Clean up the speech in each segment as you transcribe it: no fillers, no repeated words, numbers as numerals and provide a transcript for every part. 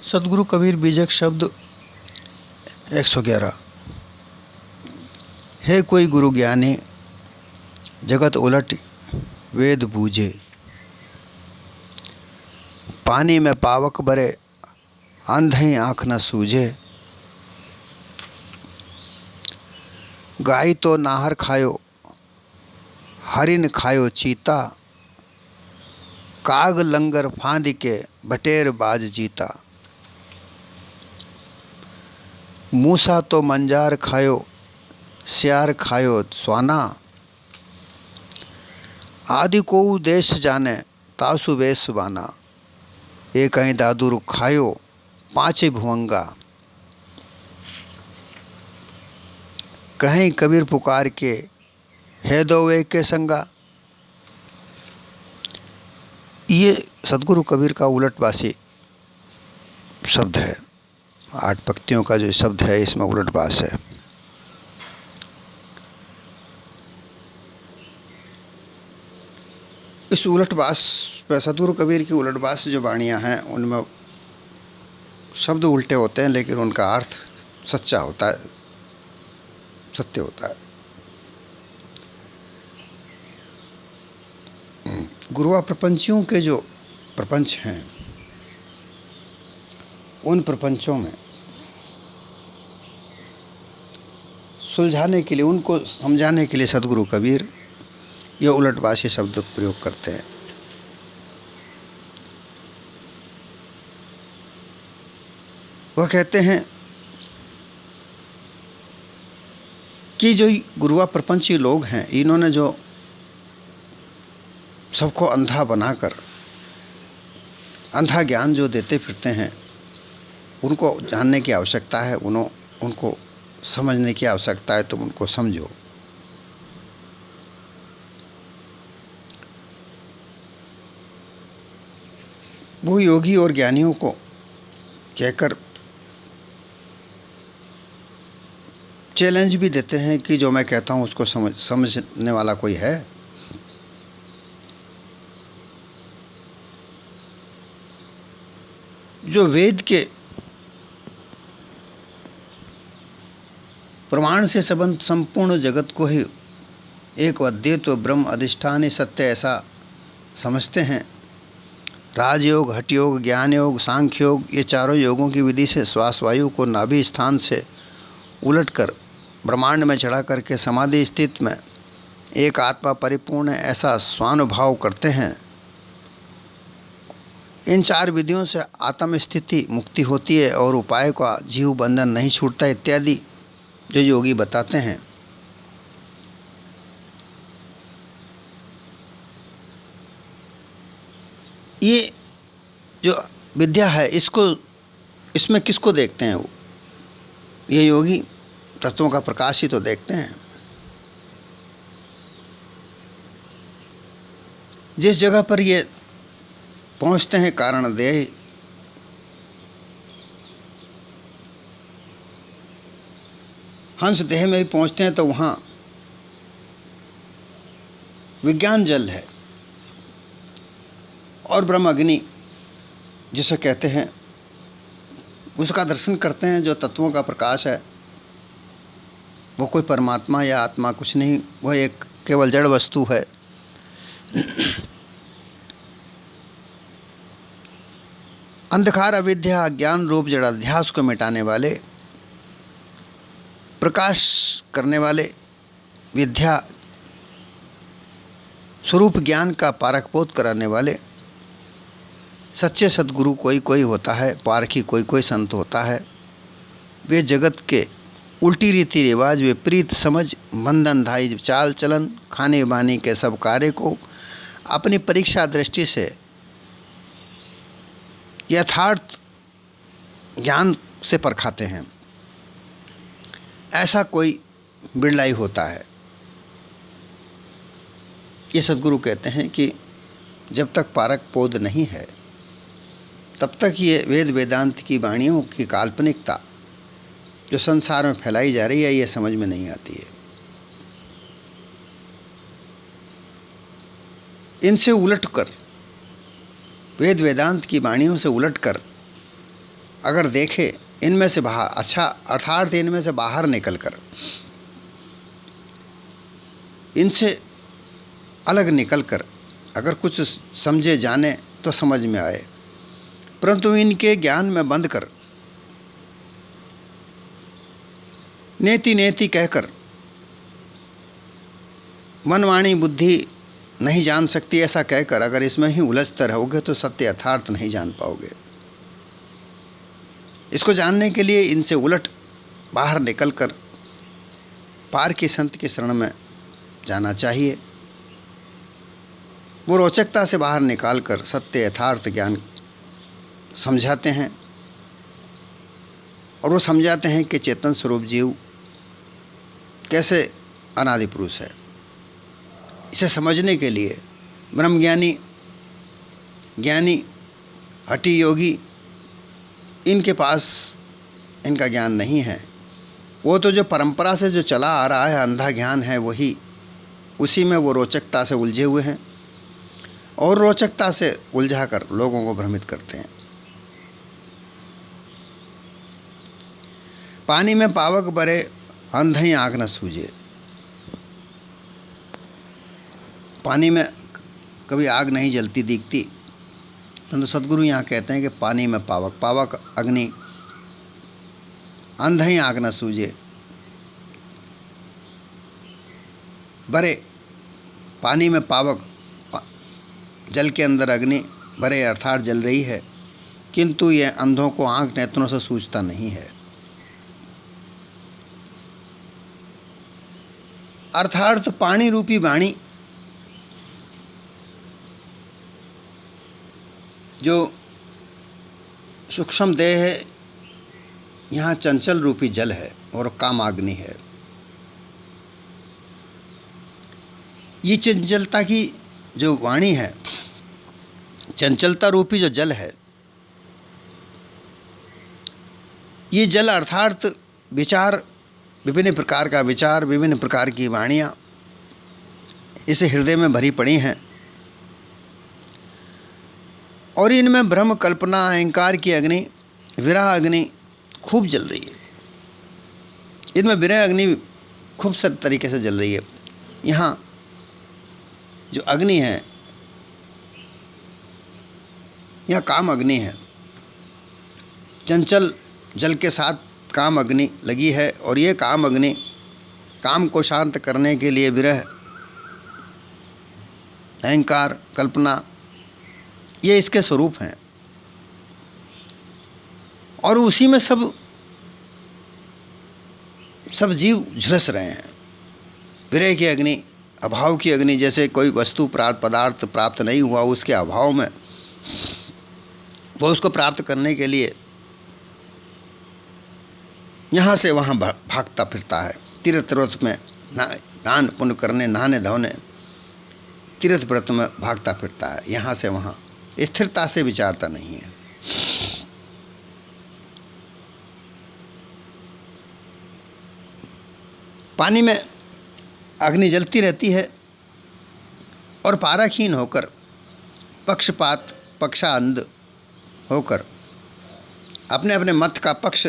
सदगुरु कबीर बीजक शब्द 111। है कोई गुरु ज्ञानी, जगत उलट वेद बूझे। पानी में पावक भरे, अंधई आँख न सूझे। गाय तो नाहर खायो, हरिन खायो चीता। काग लंगर फांद के, बटेर बाज जीता। मूसा तो मंजार खायो, श्यार खायो स्वाना। आदि को देश जाने, तासु वेश बाना। एक कहीं दादुर खायो, पाँचे भुवंगा। कहीं कबीर पुकार के, है दो वे के संगा। ये सदगुरु कबीर का उलटवासी शब्द है। 8 पंक्तियों का जो शब्द है, इसमें उलटवास है। इस उलटवास पर सदगुरु कबीर की उलटवास जो वाणियाँ हैं, उनमें शब्द उल्टे होते हैं, लेकिन उनका अर्थ सच्चा होता है, सत्य होता है। गुरुआ प्रपंचियों के जो प्रपंच हैं, उन प्रपंचों में सुलझाने के लिए, उनको समझाने के लिए सदगुरु कबीर ये उलटवासी शब्द प्रयोग करते हैं। वह कहते हैं कि जो गुरुआ प्रपंची लोग हैं, इन्होंने जो सबको अंधा बनाकर अंधा ज्ञान जो देते फिरते हैं, उनको जानने की आवश्यकता है, उनको समझने की आवश्यकता है। तुम उनको समझो। वो योगी और ज्ञानियों को कहकर चैलेंज भी देते हैं कि जो मैं कहता हूं उसको समझने वाला कोई है। जो वेद के प्रमाण से संबंध संपूर्ण जगत को ही एक अद्वैत ब्रह्म अधिष्ठानी सत्य ऐसा समझते हैं। राजयोग, हठ योग, ज्ञान योग, सांख्य योग, ये चारों योगों की विधि से श्वास वायु को नाभि स्थान से उलटकर ब्रह्मांड में चढ़ा करके समाधि स्थिति में एक आत्मा परिपूर्ण ऐसा स्वानुभाव करते हैं। इन 4 विधियों से आत्म स्थिति मुक्ति होती है और उपाय का जीव बंधन नहीं छूटता, इत्यादि जो योगी बताते हैं। ये जो विद्या है, इसमें किसको देखते हैं? वो ये योगी तत्वों का प्रकाश ही तो देखते हैं। जिस जगह पर ये पहुंचते हैं कारण देह, हंस देह में भी पहुंचते हैं, तो वहां विज्ञान जल है और ब्रह्म अग्नि जिसे कहते हैं, उसका दर्शन करते हैं। जो तत्वों का प्रकाश है, वो कोई परमात्मा या आत्मा कुछ नहीं, वह एक केवल जड़ वस्तु है। अंधकार, अविद्या, अज्ञान रूप जड़ाध्यास को मिटाने वाले, प्रकाश करने वाले, विद्या स्वरूप ज्ञान का पारखपोत कराने वाले सच्चे सद्गुरु कोई कोई होता है, पारखी कोई कोई संत होता है। वे जगत के उल्टी रीति रिवाज, विपरीत समझ, बंधनधाई चाल चलन, खाने बानी के सब कार्य को अपनी परीक्षा दृष्टि से यथार्थ ज्ञान से परखाते हैं। ऐसा कोई बिरला ही होता है। ये सद्गुरु कहते हैं कि जब तक पारक पोध नहीं है, तब तक ये वेद वेदांत की वाणियों की काल्पनिकता जो संसार में फैलाई जा रही है, ये समझ में नहीं आती है। इनसे उलटकर, वेद वेदांत की वाणियों से उलटकर अगर देखे इनमें से बाहर, अच्छा अर्थात इनमें से बाहर निकल कर, इनसे अलग निकल कर अगर कुछ समझे जाने तो समझ में आए, परंतु इनके ज्ञान में बंद कर, नेति नेति कहकर मनवाणी बुद्धि नहीं जान सकती ऐसा कहकर अगर इसमें ही उलझते रहोगे तो सत्य यथार्थ नहीं जान पाओगे। इसको जानने के लिए इनसे उलट बाहर निकलकर पार के संत के शरण में जाना चाहिए। वो रोचकता से बाहर निकालकर सत्य यथार्थ ज्ञान समझाते हैं और वो समझाते हैं कि चेतन स्वरूप जीव कैसे अनादि पुरुष है। इसे समझने के लिए ब्रह्मज्ञानी, ज्ञानी, हठी योगी, इनके पास इनका ज्ञान नहीं है। वो तो जो परंपरा से जो चला आ रहा है अंधा ज्ञान है, वही उसी में वो रोचकता से उलझे हुए हैं और रोचकता से उलझा कर लोगों को भ्रमित करते हैं। पानी में पावक बरे अंधई आँख न सूझे। पानी में कभी आग नहीं जलती दिखती, परंतु सदगुरु यहाँ कहते हैं कि पानी में पावक, पावक अग्नि, अंधई आँख न सूझे। बरे पानी में पावक, जल के अंदर अग्नि बरे अर्थात जल रही है, किंतु यह अंधों को आँख नेत्रों से सूझता नहीं है। अर्थात पानी रूपी वाणी जो सूक्ष्म देह है, यहाँ चंचल रूपी जल है और कामाग्नि है। ये चंचलता की जो वाणी है, चंचलता रूपी जो जल है, ये जल अर्थात विचार, विभिन्न प्रकार का विचार, विभिन्न प्रकार की वाणियाँ इस हृदय में भरी पड़ी हैं और इनमें भ्रम, कल्पना, अहंकार की अग्नि, विरह अग्नि खूब जल रही है। इनमें विरह अग्नि खूब सारे तरीके से जल रही है। यहाँ जो अग्नि है, यहाँ काम अग्नि है। चंचल जल के साथ काम अग्नि लगी है और ये काम अग्नि काम को शांत करने के लिए विरह, अहंकार, कल्पना, ये इसके स्वरूप हैं और उसी में सब जीव झुलस रहे हैं। विरह की अग्नि, अभाव की अग्नि, जैसे कोई वस्तु पदार्थ प्राप्त नहीं हुआ, उसके अभाव में वो उसको प्राप्त करने के लिए यहाँ से वहाँ भागता फिरता है। तीर्थ व्रत में दान पुण्य करने, नहाने धोने, तीर्थ व्रत में भागता फिरता है, यहाँ से वहाँ स्थिरता से विचारता नहीं है। पानी में अग्नि जलती रहती है और पाराखीन होकर, पक्षपात, पक्षांध होकर, अपने अपने मत का पक्ष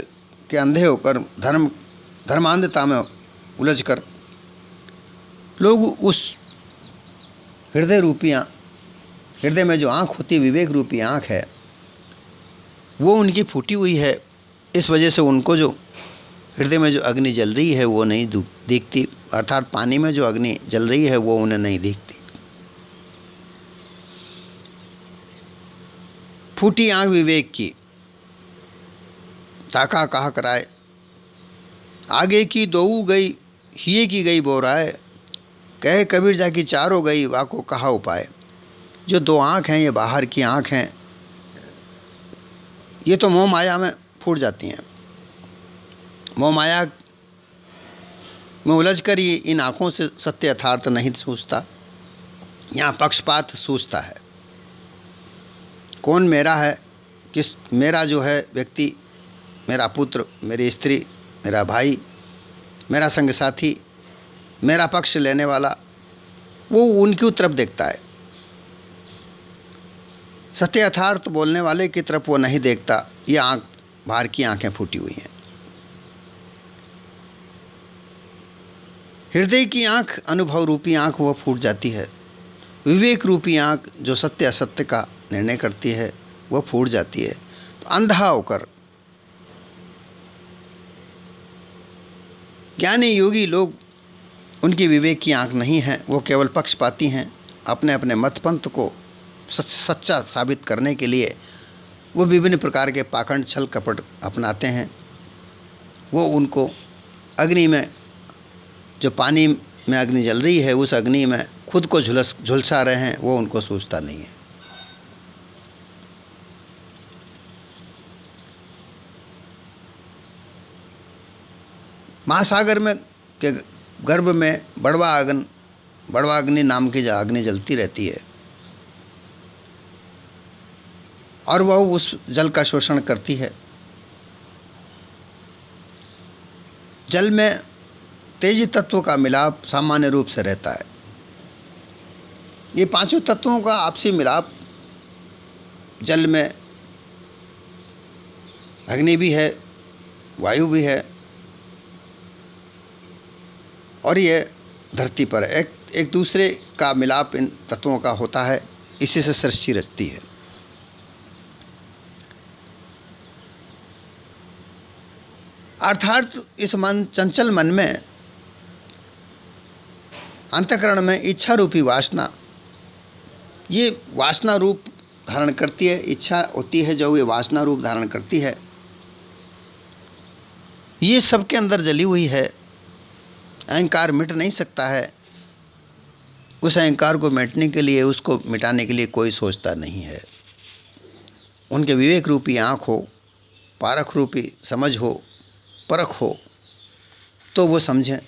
के अंधे होकर, धर्मांधता में उलझकर लोग उस हृदय रूपी, हृदय में जो आँख होती है, विवेक रूपी आँख है, वो उनकी फूटी हुई है। इस वजह से उनको जो हृदय में जो अग्नि जल रही है वो नहीं दिखती, अर्थात पानी में जो अग्नि जल रही है वो उन्हें नहीं दिखती। फूटी आँख विवेक की, ताका कहा कराए, आगे की दोऊ गई, हिये की गई बोराए, कहे कबीर जाकी चार हो गई, वाको कहा उपाय। जो दो आँख हैं, ये बाहर की आँख हैं, ये तो मोह माया में फूट जाती हैं। मोह माया में उलझकर ये इन आँखों से सत्य यथार्थ नहीं सूझता, यहाँ पक्षपात सूझता है। कौन मेरा है, किस मेरा जो है व्यक्ति, मेरा पुत्र, मेरी स्त्री, मेरा भाई, मेरा संग साथी, मेरा पक्ष लेने वाला, वो उनकी तरफ देखता है। सत्य यथार्थ बोलने वाले की तरफ वो नहीं देखता। ये आँख बाहर की आंखें फूटी हुई हैं। हृदय की आंख, अनुभव रूपी आंख, वह फूट जाती है। विवेक रूपी आंख जो सत्य असत्य का निर्णय करती है, वह फूट जाती है। तो अंधा होकर ज्ञानी योगी लोग, उनकी विवेक की आंख नहीं है, वो केवल पक्षपाती हैं। अपने अपने मतपंथ को सच्चा साबित करने के लिए वो विभिन्न प्रकार के पाखंड, छल कपट अपनाते हैं। वो उनको अग्नि में, जो पानी में अग्नि जल रही है, उस अग्नि में खुद को झुलसा रहे हैं, वो उनको सूझता नहीं है। महासागर में के गर्भ में बड़वा अग्नि नाम की जो अग्नि जलती रहती है, और वह उस जल का शोषण करती है। जल में तेजी तत्वों का मिलाप सामान्य रूप से रहता है। ये पांचों तत्वों का आपसी मिलाप, जल में अग्नि भी है, वायु भी है, और ये धरती पर एक दूसरे का मिलाप इन तत्वों का होता है। इसी से सृष्टि रचती है। अर्थात इस चंचल मन में, अंतःकरण में इच्छा रूपी वासना, ये वासना रूप धारण करती है। इच्छा होती है जो ये वासना रूप धारण करती है। ये सबके अंदर जली हुई है। अहंकार मिट नहीं सकता है। उस अहंकार को मिटने के लिए, उसको मिटाने के लिए कोई सोचता नहीं है। उनके विवेक रूपी आँख हो, पारख रूपी समझ हो, परख हो, तो वो समझें।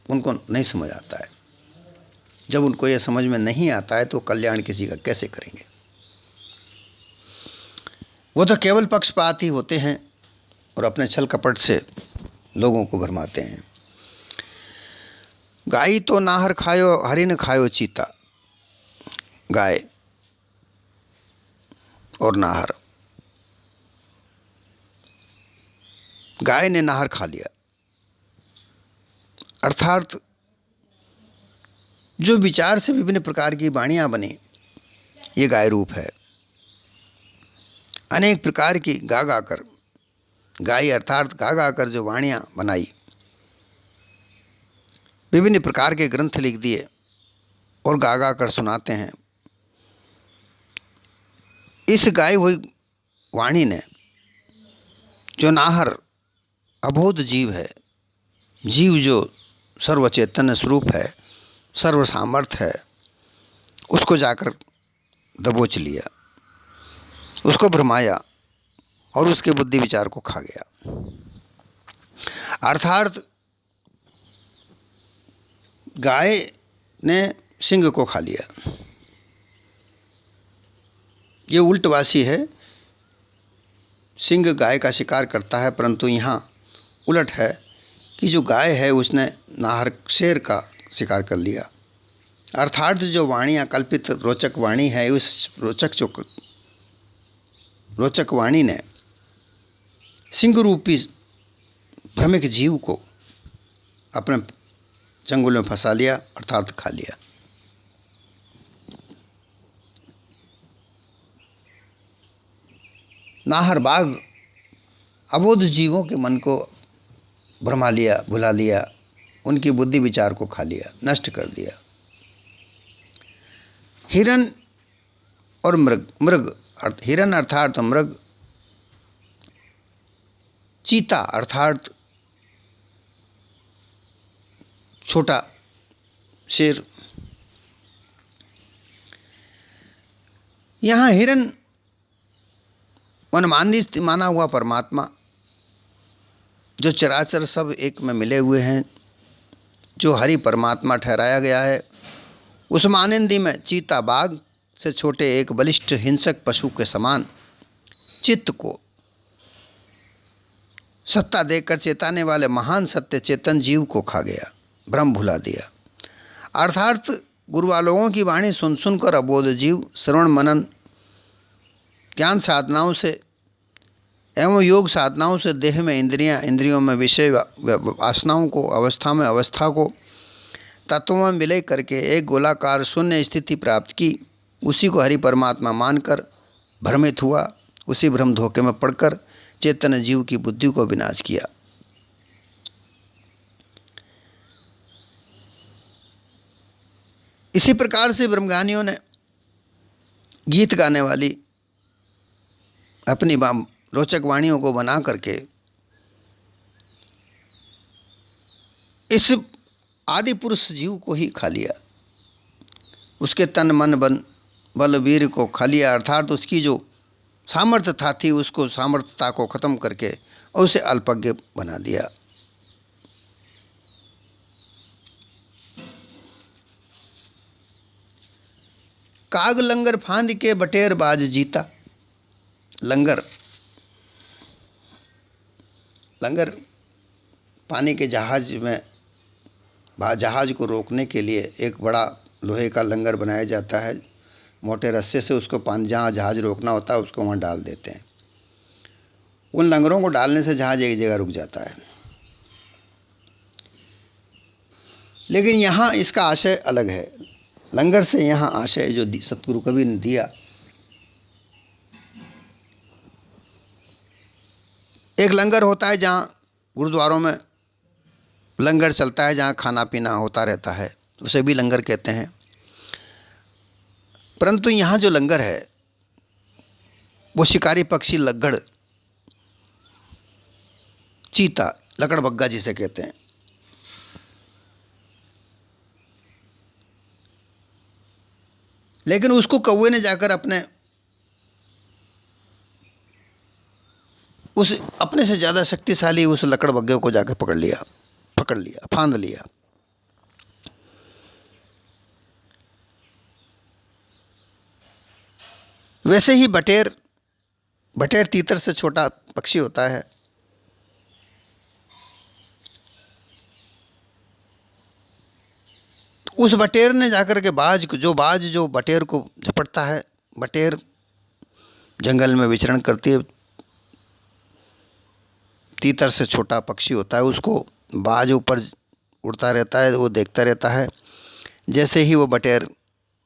उनको नहीं समझ आता है। जब उनको ये समझ में नहीं आता है तो कल्याण किसी का कैसे करेंगे? वो तो केवल पक्षपात ही होते हैं और अपने छल कपट से लोगों को भरमाते हैं। गाय तो नाहर खायो, हरिन खायो चीता। गाय और नाहर, गाय ने नाहर खा लिया, अर्थात जो विचार से विभिन्न प्रकार की वाणियां बनी, ये गाय रूप है। अनेक प्रकार की गा गा कर, गाय अर्थात गा गा कर जो वाणियां बनाई, विभिन्न प्रकार के ग्रंथ लिख दिए और गा गा कर सुनाते हैं। इस गाई हुई वाणी ने, जो नाहर अबोध जीव है, जीव जो सर्वचेतन स्वरूप है, सर्व सामर्थ है, उसको जाकर दबोच लिया, उसको भरमाया और उसके बुद्धि विचार को खा गया। अर्थात गाय ने सिंह को खा लिया। ये उल्टवासी है। सिंह गाय का शिकार करता है, परंतु यहाँ उलट है कि जो गाय है उसने नाहर शेर का शिकार कर लिया। अर्थात जो वाणियाँ, कल्पित रोचक वाणी है, उस रोचक वाणी ने सिंह रूपी भ्रमिक जीव को अपने चंगुल में फंसा लिया, अर्थात खा लिया। नाहर बाघ अबोध जीवों के मन को भरमा लिया, भुला लिया, उनकी बुद्धि विचार को खा लिया, नष्ट कर दिया। हिरन और मृग हिरन अर्थात मृग, चीता अर्थात छोटा शेर। यहाँ हिरन मनमानित माना हुआ परमात्मा, जो चराचर सब एक में मिले हुए हैं, जो हरि परमात्मा ठहराया गया है, उस मानिंदी में चीता बाघ से छोटे एक बलिष्ठ हिंसक पशु के समान चित्त को सत्ता देकर चेताने वाले महान सत्य चेतन जीव को खा गया, भ्रम भुला दिया। अर्थात गुरुवालोगों की वाणी सुन सुनकर अबोध जीव श्रवण मनन ज्ञान साधनाओं से एवं योग साधनाओं से देह में इंद्रियां, इंद्रियों में विषय वासनाओं को, अवस्था में अवस्था को तत्वों में विलय करके एक गोलाकार शून्य स्थिति प्राप्त की। उसी को हरि परमात्मा मानकर भ्रमित हुआ। उसी भ्रम धोखे में पड़कर चैतन्य जीव की बुद्धि को विनाश किया। इसी प्रकार से ब्रह्मज्ञानियों ने गीत गाने वाली अपनी रोचक वाणियों को बना करके इस आदि पुरुष जीव को ही खा लिया। उसके तन मन बल वीर को खा लिया, अर्थात उसकी जो सामर्थ्य थी उसको सामर्थ्यता को खत्म करके उसे अल्पज्ञ बना दिया। काग लंगर फांद के बटेर बाज जीता। लंगर पानी के जहाज में, जहाज को रोकने के लिए एक बड़ा लोहे का लंगर बनाया जाता है। मोटे रस्से से उसको जहाँ जहाज रोकना होता है उसको वहाँ डाल देते हैं। उन लंगरों को डालने से जहाज एक जगह रुक जाता है। लेकिन यहाँ इसका आशय अलग है। लंगर से यहाँ आशय जो सतगुरु कबीर ने दिया, एक लंगर होता है जहाँ गुरुद्वारों में लंगर चलता है, जहाँ खाना पीना होता रहता है, उसे भी लंगर कहते हैं। परंतु यहाँ जो लंगर है वो शिकारी पक्षी लग्गड़, चीता, लकड़बग्गा जिसे कहते हैं, लेकिन उसको कौवे ने जाकर अपने से ज़्यादा शक्तिशाली उस लकड़बग्गे को जाकर पकड़ लिया, फांद लिया। वैसे ही बटेर तीतर से छोटा पक्षी होता है। उस बटेर ने जाकर के बाज जो बटेर को झपटता है, बटेर जंगल में विचरण करती है, तीतर से छोटा पक्षी होता है, उसको बाज ऊपर उड़ता रहता है, वो देखता रहता है। जैसे ही वो बटेर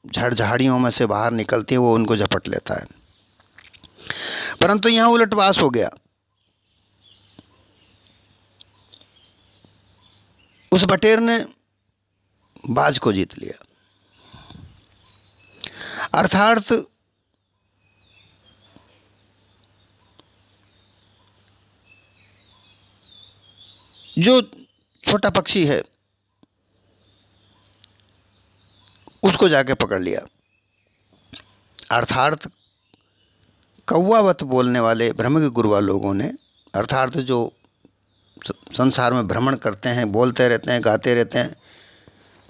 झाड़ियों में से बाहर निकलती है वो उनको झपट लेता है। परंतु यहाँ उलटवास हो गया। उस बटेर ने बाज को जीत लिया। अर्थात जो छोटा पक्षी है उसको जाके पकड़ लिया। अर्थात कौवावत बोलने वाले ब्रह्म के गुरुआ लोगों ने, अर्थात जो संसार में भ्रमण करते हैं, बोलते रहते हैं, गाते रहते हैं,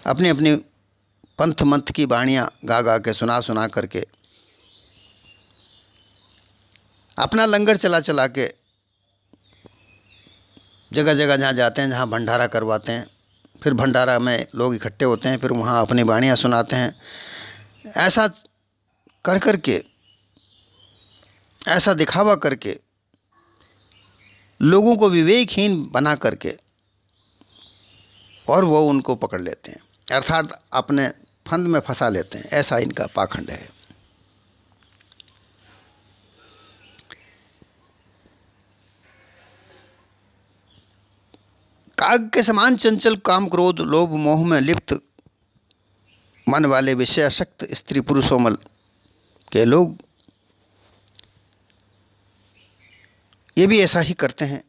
अपनी अपनी पंथ मंथ की वाणियाँ गा के सुना करके अपना लंगर चला के जगह जगह जहाँ जाते हैं, जहाँ भंडारा करवाते हैं, फिर भंडारा में लोग इकट्ठे होते हैं, फिर वहाँ अपनी वाणियाँ सुनाते हैं। ऐसा करके, ऐसा दिखावा करके लोगों को विवेकहीन बना करके और वो उनको पकड़ लेते हैं, अर्थात अपने फंद में फंसा लेते हैं। ऐसा इनका पाखंड है। काग के समान चंचल, काम क्रोध लोभ मोह में लिप्त मन वाले विषयासक्त स्त्री पुरुषों के लोग ये भी ऐसा ही करते हैं।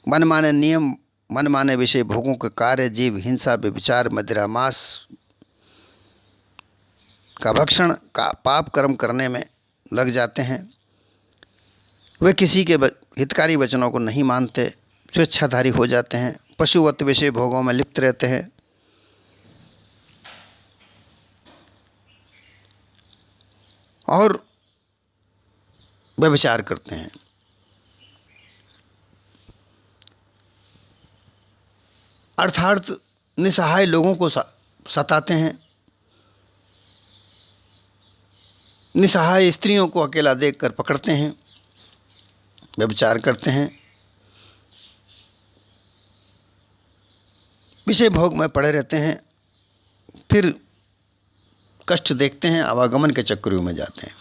मन माने नियम, मन माने विषय भोगों के कार्य, जीव हिंसा, व्यभिचार, मदिरा, मांस का भक्षण का पाप कर्म करने में लग जाते हैं। वे किसी के हितकारी वचनों को नहीं मानते, स्वेच्छाधारी हो जाते हैं, पशुवत विषय भोगों में लिप्त रहते हैं और व्यभिचार करते हैं। अर्थात निसहाय लोगों को सताते हैं, निसहाय स्त्रियों को अकेला देखकर पकड़ते हैं, व्यभिचार करते हैं, विषय भोग में पड़े रहते हैं, फिर कष्ट देखते हैं, आवागमन के चक्करों में जाते हैं।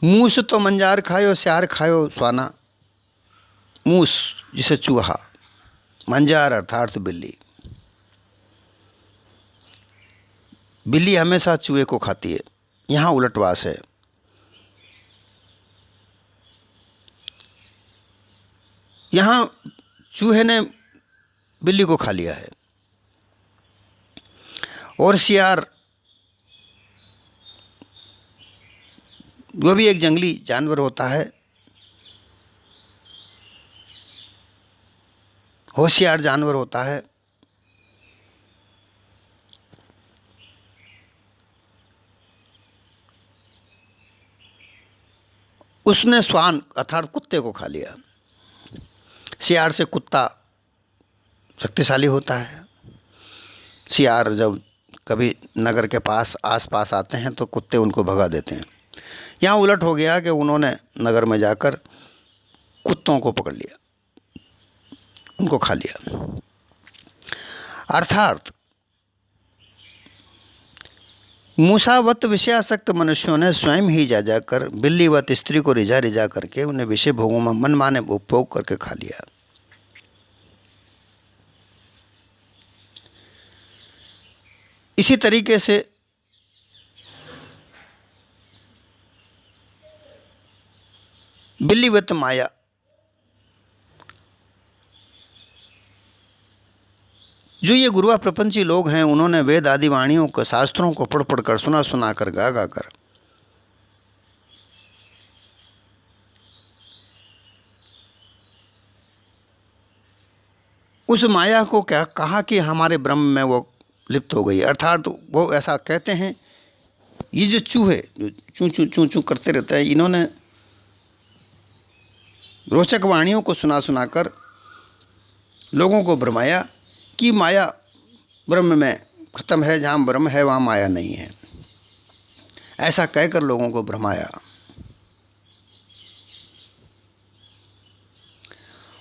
मूस तो मंजार खायो, स्यार खायो स्वाना। मूस जिसे चूहा, मंजार अर्थात बिल्ली। बिल्ली हमेशा चूहे को खाती है, यहाँ उलटवास है। यहाँ चूहे ने बिल्ली को खा लिया है। और सियार वो भी एक जंगली जानवर होता है, होशियार जानवर होता है। उसने श्वान अर्थात कुत्ते को खा लिया। सियार से कुत्ता शक्तिशाली होता है। सियार जब कभी नगर के पास आसपास आते हैं तो कुत्ते उनको भगा देते हैं। यहाँ उलट हो गया कि उन्होंने नगर में जाकर कुत्तों को पकड़ लिया, उनको खा लिया। अर्थात मूसावत विषयासक्त मनुष्यों ने स्वयं ही जा जाकर बिल्लीवत स्त्री को रिझा रिझा करके उन्हें विषय भोगों में मनमाने उपभोग करके खा लिया। इसी तरीके से बिल्लीवत माया, जो ये गुरुआ प्रपंची लोग हैं, उन्होंने वेद आदि वाणियों को, शास्त्रों को पढ़ पढ़ कर, सुना सुना कर, गा गा कर उस माया को क्या कहा कि हमारे ब्रह्म में वो लिप्त हो गई। अर्थात वो ऐसा कहते हैं, ये जो चूहे जो चूं चूं चूं चूं करते रहते हैं, इन्होंने रोचक वाणियों को सुना सुना कर लोगों को भरमाया कि माया ब्रह्म में खत्म है, जहाँ ब्रह्म है वहाँ माया नहीं है, ऐसा कहकर लोगों को भरमाया।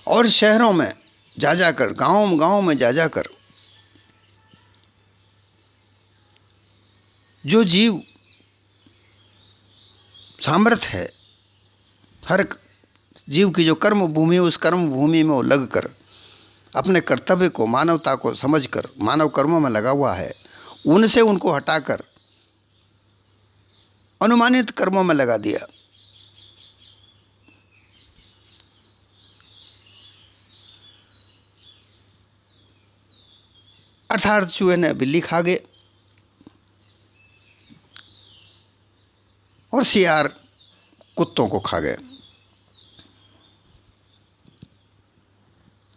और शहरों में जा जाकर, गाँव में जा जाकर जो जीव सामर्थ्य है, हर जीव की जो कर्म भूमि, उस कर्म भूमि में वो लगकर अपने कर्तव्य को, मानवता को समझकर मानव कर्मों में लगा हुआ है, उनसे उनको हटाकर अनुमानित कर्मों में लगा दिया। अर्थात चूहे ने बिल्ली खा गए और सियार कुत्तों को खा गए।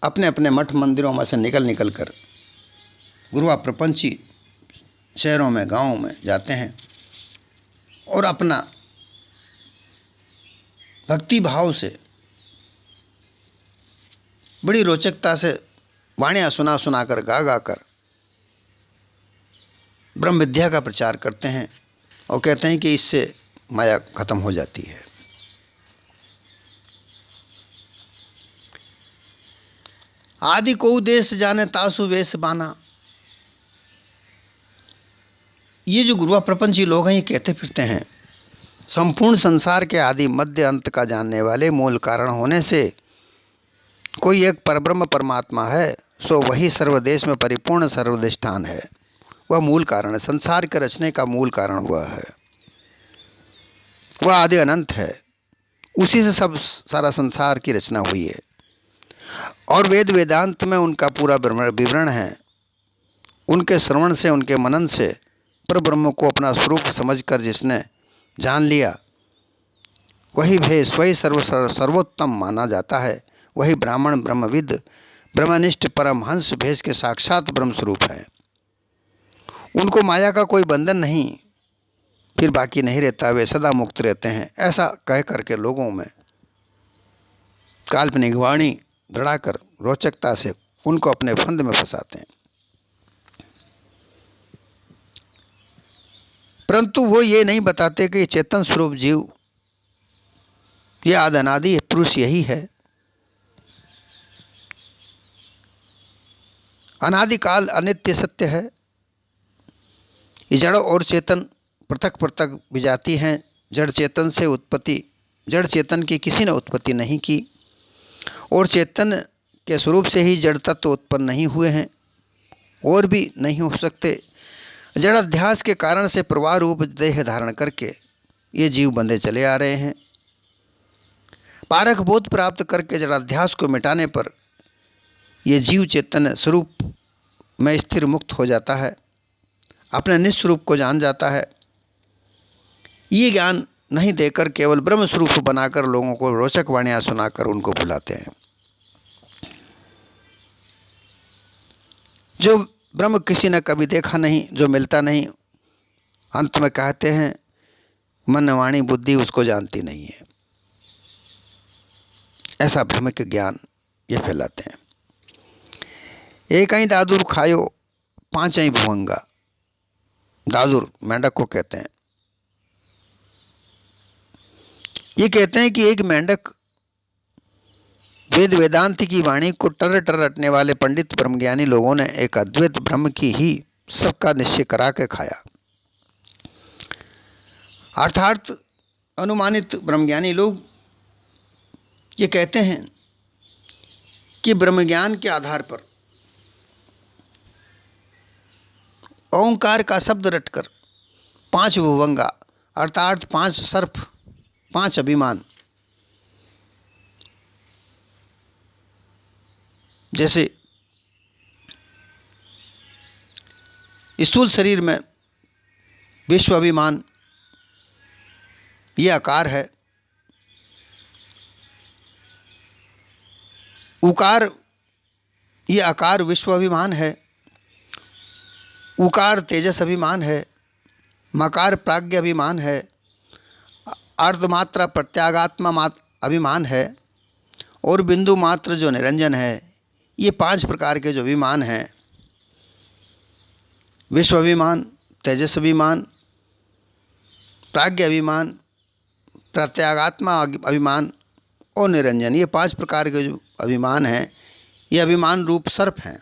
अपने अपने मठ मंदिरों में से निकल निकल कर गुरुआ प्रपंची शहरों में, गांवों में जाते हैं और अपना भक्ति भाव से, बड़ी रोचकता से वाणियाँ सुना सुना कर, गा गा कर ब्रह्म विद्या का प्रचार करते हैं और कहते हैं कि इससे माया खत्म हो जाती है। आदि को देश जाने तासु वेश बाना। ये जो गुरुआ प्रपंची लोग हैं, ये कहते फिरते हैं संपूर्ण संसार के आदि मध्य अंत का जानने वाले, मूल कारण होने से कोई एक परब्रह्म परमात्मा है, सो वही सर्वदेश में परिपूर्ण सर्वधिष्ठान है। वह मूल कारण है, संसार के रचने का मूल कारण हुआ है, वह आदि अनंत है, उसी से सब सारा संसार की रचना हुई है। और वेद वेदांत में उनका पूरा विवरण है। उनके श्रवण से, उनके मनन से पर ब्रह्म को अपना स्वरूप समझकर जिसने जान लिया, वही भेष, वही सर्वोत्तम माना जाता है। वही ब्राह्मण, ब्रह्मविद, ब्रह्मनिष्ठ परमहंस भेष के साक्षात ब्रह्म स्वरूप है। उनको माया का कोई बंधन नहीं, फिर बाकी नहीं रहता, वे सदा मुक्त रहते हैं। ऐसा कह करके लोगों में काल्पनिक वाणी दड़ाकर रोचकता से उनको अपने फंद में फंसाते हैं। परंतु वो ये नहीं बताते कि चेतन स्वरूप जीव यह आदि अनादि पुरुष यही है। अनादिकाल अनित्य सत्य है। ये जड़ और चेतन पृथक पृथक विजाति हैं। जड़ चेतन से उत्पत्ति, जड़ चेतन की किसी ने उत्पत्ति नहीं की, और चेतन के स्वरूप से ही जड़ तत्व उत्पन्न नहीं हुए हैं और भी नहीं हो सकते। जड़ अध्यास के कारण से प्रवाह रूप देह धारण करके ये जीव बंधे चले आ रहे हैं। पारक बोध प्राप्त करके जड़ाध्यास को मिटाने पर ये जीव चेतन स्वरूप में स्थिर मुक्त हो जाता है, अपने निस्वरूप को जान जाता है। ये ज्ञान नहीं देकर केवल ब्रह्म स्वरूप बनाकर लोगों को रोचक वाणियाँ सुनाकर उनको भुलाते हैं। जो ब्रह्म किसी ने कभी देखा नहीं, जो मिलता नहीं, अंत में कहते हैं मन वाणी बुद्धि उसको जानती नहीं है। ऐसा भ्रमिक ज्ञान ये फैलाते हैं। एक ही दादुर खायो पांच ही भुवंगा। दादुर मेंढक को कहते हैं। ये कहते हैं कि एक मेंढक वेद वेदांत की वाणी को टर टर रटने वाले पंडित ब्रह्मज्ञानी लोगों ने एक अद्वैत ब्रह्म की ही सबका निश्चय करा के खाया। अर्थात अनुमानित ब्रह्मज्ञानी लोग ये कहते हैं कि ब्रह्मज्ञान के आधार पर ओंकार का शब्द रटकर पांच भुवंगा अर्थात पांच सर्प, पांच अभिमान, जैसे स्थूल शरीर में विश्व अभिमान ये आकार है, उकार ये आकार विश्व अभिमान है, उकार तेजस अभिमान है, मकार प्राज्ञ अभिमान है, अर्धमात्रा प्रत्यागात्मा अभिमान है, और बिंदु मात्र जो निरंजन है। ये पांच प्रकार के जो अभिमान हैं, विश्व अभिमान, तेजस अभिमान, प्राज्ञ अभिमान, प्रत्यागात्मा अभिमान और निरंजन, ये पांच प्रकार के जो अभिमान हैं, ये अभिमान रूप सर्प हैं।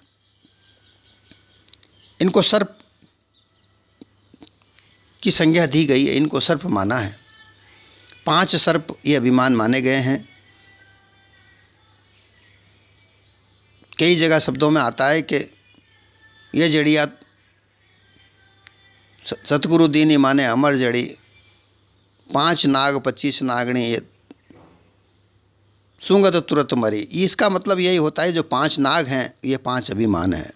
इनको सर्प की संज्ञा दी गई है, इनको सर्प माना है। पांच सर्प ये अभिमान माने गए हैं। कई जगह शब्दों में आता है कि ये जड़िया सतगुरु दीनी माने अमर जड़ी, पांच नाग 25 नागणी ये सूंगत तुरंत मरी। इसका मतलब यही होता है जो पांच नाग हैं ये पांच अभिमान है।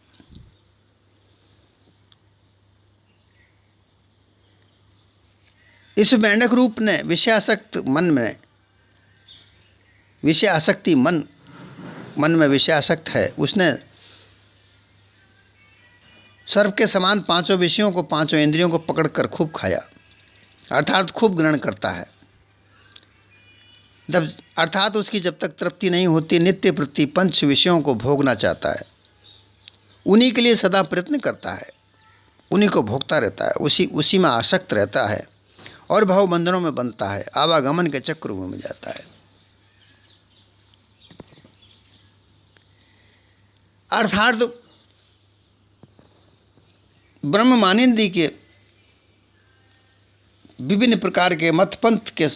इस मेंढक रूप ने विषयासक्त मन में, विषय आसक्ति मन में विषय आसक्त है, उसने सर्प के समान पांचों विषयों को, पांचों इंद्रियों को पकड़कर खूब खाया, अर्थात खूब ग्रहण करता है। अर्थात उसकी जब तक तृप्ति नहीं होती, नित्य प्रति पंच विषयों को भोगना चाहता है, उन्हीं के लिए सदा प्रयत्न करता है, उन्हीं को भोगता रहता है, उसी में आसक्त रहता है और भाव बंधनों में बनता है, आवागमन के चक्र में जाता है। अर्थात ब्रह्म मानिंदी के विभिन्न प्रकार के मत पंथ के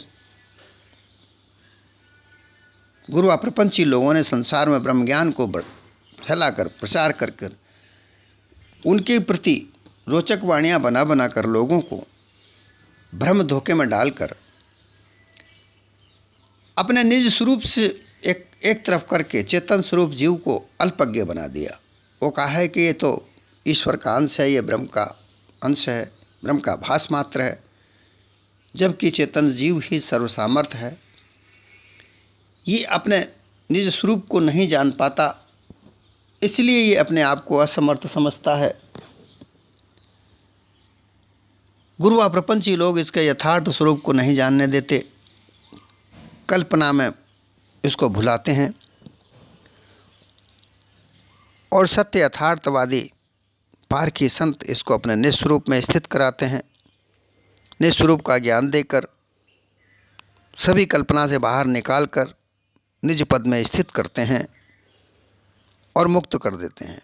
गुरु प्रपंची लोगों ने संसार में ब्रह्म ज्ञान को फैलाकर प्रचार कर उनके प्रति रोचक वाणियाँ बना बनाकर लोगों को भ्रम धोखे में डालकर अपने निज स्वरूप से एक तरफ करके चेतन स्वरूप जीव को अल्पज्ञ बना दिया। वो कहा है कि ये तो ईश्वर का अंश है, ये ब्रह्म का अंश है, ब्रह्म का भास मात्र है, जबकि चेतन जीव ही सर्वसामर्थ है। ये अपने निज स्वरूप को नहीं जान पाता, इसलिए ये अपने आप को असमर्थ समझता है। गुरु प्रपंची लोग इसके यथार्थ स्वरूप को नहीं जानने देते, कल्पना में इसको भुलाते हैं और सत्य यथार्थवादी पारखी संत इसको अपने निस्वरूप में स्थित कराते हैं। निस्वरूप का ज्ञान देकर सभी कल्पना से बाहर निकालकर निज पद में स्थित करते हैं और मुक्त कर देते हैं।